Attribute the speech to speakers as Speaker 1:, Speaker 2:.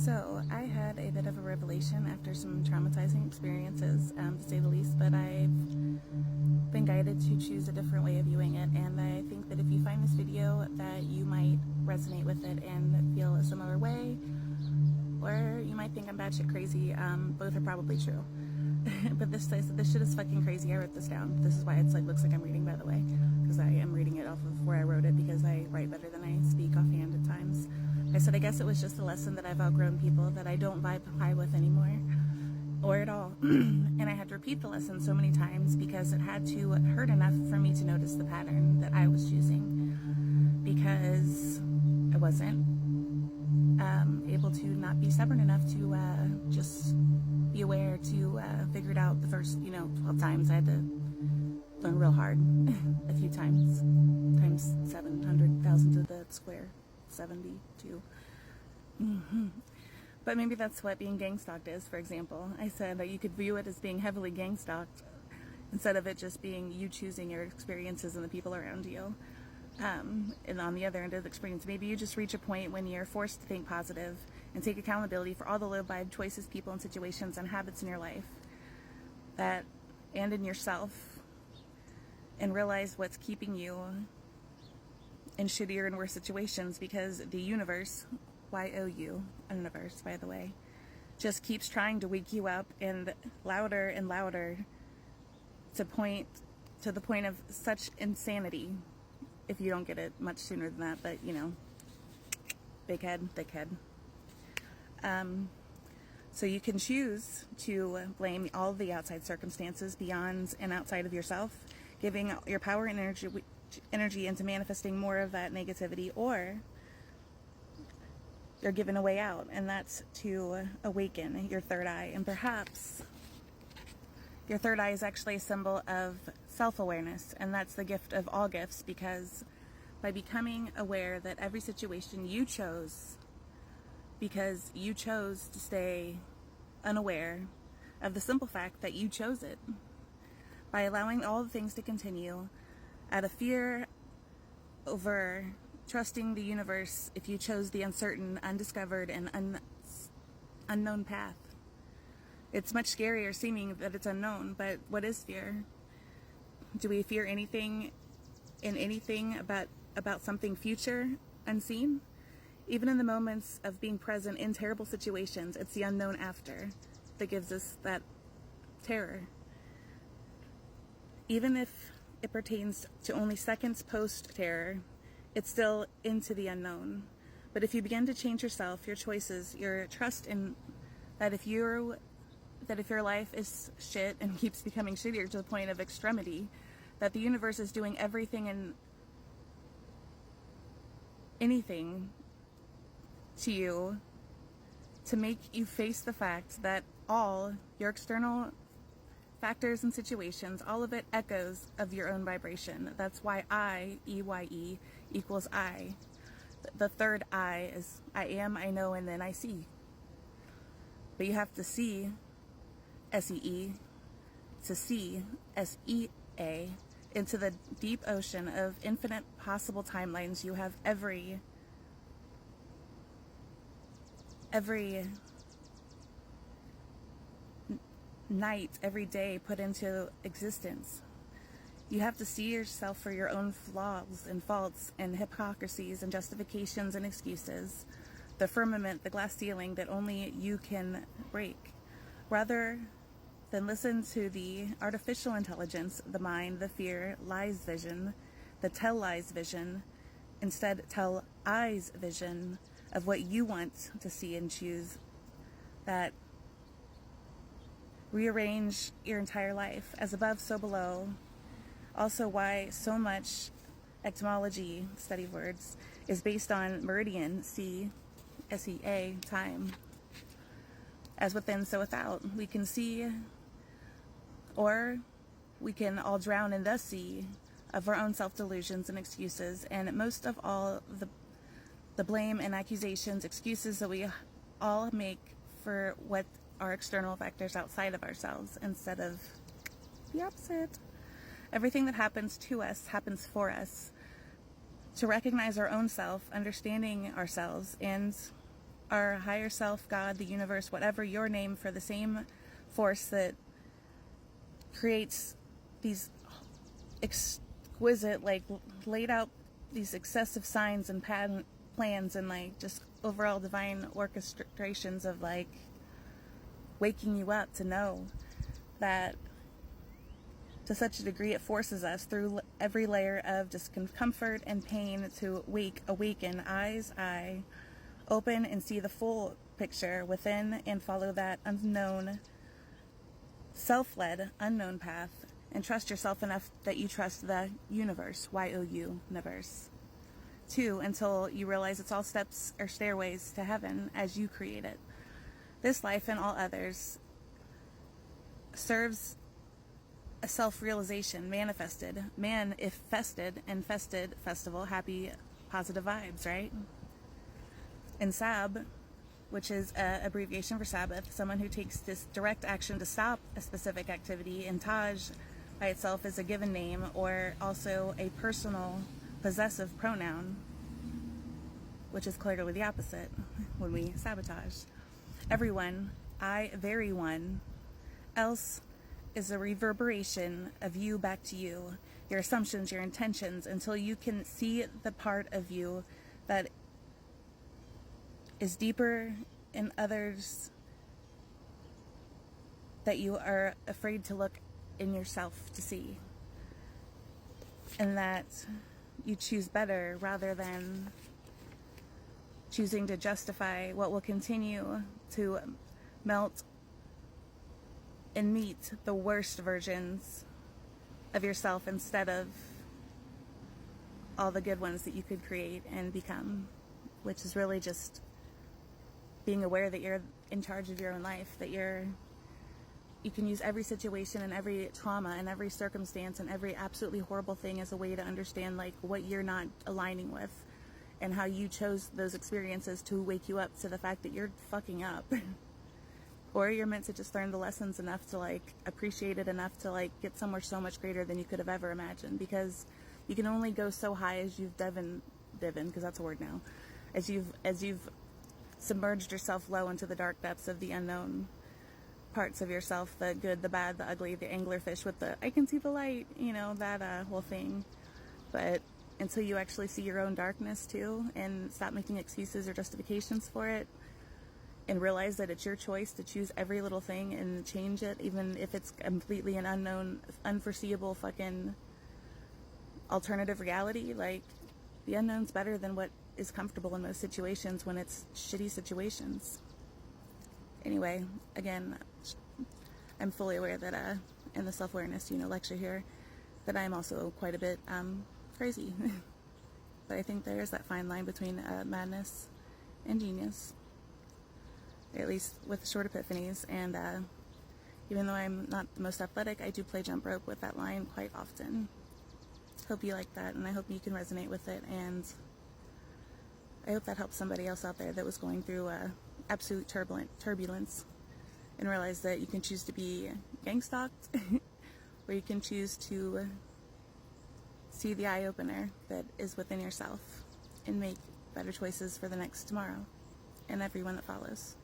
Speaker 1: So I had a bit of a revelation after some traumatizing experiences, to say the least, but I've been guided to choose a different way of viewing it, and I think that if you find this video that you might resonate with it and feel a similar way, or you might think I'm batshit crazy. Both are probably true. But this shit is fucking crazy. I wrote this down. This is why it's like looks like I'm reading, by the way, because I am reading it off of where I wrote it, because I write better than I speak offhand at times. I said I guess it was just a lesson that I've outgrown people that I don't vibe high with anymore, or at all. And I had to repeat the lesson so many times because it had to hurt enough for me to notice the pattern that I was choosing, because I wasn't able to not be stubborn enough to just be aware to figure it out the first 12 times. I had to learn real hard a few times 700,000 to the square 72. But maybe that's what being gangstalked is. For example, I said that you could view it as being heavily gangstalked instead of it just being you choosing your experiences and the people around you. And on the other end of the experience, maybe you just reach a point when you're forced to think positive and take accountability for all the low vibe choices, people, and situations and habits in your life and in yourself, and realize what's keeping you in shittier and worse situations, because the universe, Y-O-U, universe, by the way, just keeps trying to wake you up and louder to the point of such insanity. If you don't get it much sooner than that, but big head, thick head. So you can choose to blame all the outside circumstances beyond and outside of yourself, giving your power and energy into manifesting more of that negativity, or you're given a way out, and that's to awaken your third eye. And perhaps your third eye is actually a symbol of self-awareness, and that's the gift of all gifts, because by becoming aware that every situation you chose, because you chose to stay unaware of the simple fact that you chose it, by allowing all the things to continue out of fear over trusting the universe if you chose the uncertain, undiscovered, and unknown path. It's much scarier seeming that it's unknown, but what is fear? Do we fear anything about something future, unseen? Even in the moments of being present in terrible situations, it's the unknown after that gives us that terror. Even if it pertains to only seconds post-terror, it's still into the unknown. But if you begin to change yourself, your choices, your trust in that if your life is shit and keeps becoming shittier to the point of extremity, that the universe is doing everything and anything to you to make you face the fact that all your external factors and situations, all of it echoes of your own vibration. That's why I, E-Y-E, equals I. The third I is I am, I know, and then I see. But you have to see, S-E-E, to see, S-E-A, into the deep ocean of infinite possible timelines. You have every night, every day put into existence. You have to see yourself for your own flaws and faults and hypocrisies and justifications and excuses. The firmament, the glass ceiling that only you can break. Rather than listen to the artificial intelligence, the mind, the fear, lies vision, the tell lies vision, instead tell I's vision of what you want to see and choose, that rearrange your entire life. As above, so below. Also why so much etymology, study words, is based on meridian, C, S-E-A, time. As within, so without. We can see, or we can all drown in the sea of our own self-delusions and excuses, and most of all, the blame and accusations, excuses that we all make for what are external factors outside of ourselves, instead of the opposite. Everything that happens to us happens for us. To recognize our own self, understanding ourselves, and our higher self, God, the universe, whatever your name for the same force that creates these exquisite, like, laid out these excessive signs and plans and, like, just overall divine orchestrations of, like, waking you up to know that to such a degree it forces us through every layer of discomfort and pain to awaken, eyes eye open, and see the full picture within, and follow that unknown, self-led, unknown path, and trust yourself enough that you trust the universe, Y-O-U, universe. 2, until you realize it's all steps or stairways to heaven as you create it. This life and all others serves a self-realization, manifested, and fested festival, happy, positive vibes, right? And Sab, which is an abbreviation for Sabbath, someone who takes this direct action to stop a specific activity, and Taj by itself is a given name or also a personal possessive pronoun, which is clearly the opposite when we sabotage. Everyone, I, very one, else is a reverberation of you back to you, your assumptions, your intentions, until you can see the part of you that is deeper in others that you are afraid to look in yourself to see. And that you choose better rather than choosing to justify what will continue to melt and meet the worst versions of yourself instead of all the good ones that you could create and become, which is really just being aware that you're in charge of your own life, that you can use every situation and every trauma and every circumstance and every absolutely horrible thing as a way to understand, like, what you're not aligning with and how you chose those experiences to wake you up to the fact that you're fucking up. Or you're meant to just learn the lessons enough to, like, appreciate it enough to, like, get somewhere so much greater than you could have ever imagined, because you can only go so high as you've divin, because that's a word now, as you've submerged yourself low into the dark depths of the unknown parts of yourself, the good, the bad, the ugly, the anglerfish with the I can see the light, that whole thing. But until you actually see your own darkness too and stop making excuses or justifications for it and realize that it's your choice to choose every little thing and change it, even if it's completely an unknown, unforeseeable fucking alternative reality, like, the unknown's better than what is comfortable in most situations when it's shitty situations. Anyway, again, I'm fully aware that in the self-awareness, lecture here, that I'm also quite a bit crazy. But I think there is that fine line between madness and genius, at least with short epiphanies. And even though I'm not the most athletic, I do play jump rope with that line quite often. Hope you like that, and I hope you can resonate with it, and I hope that helps somebody else out there that was going through absolute turbulence and realize that you can choose to be gangstalked or you can choose to see the eye-opener that is within yourself and make better choices for the next tomorrow and everyone that follows.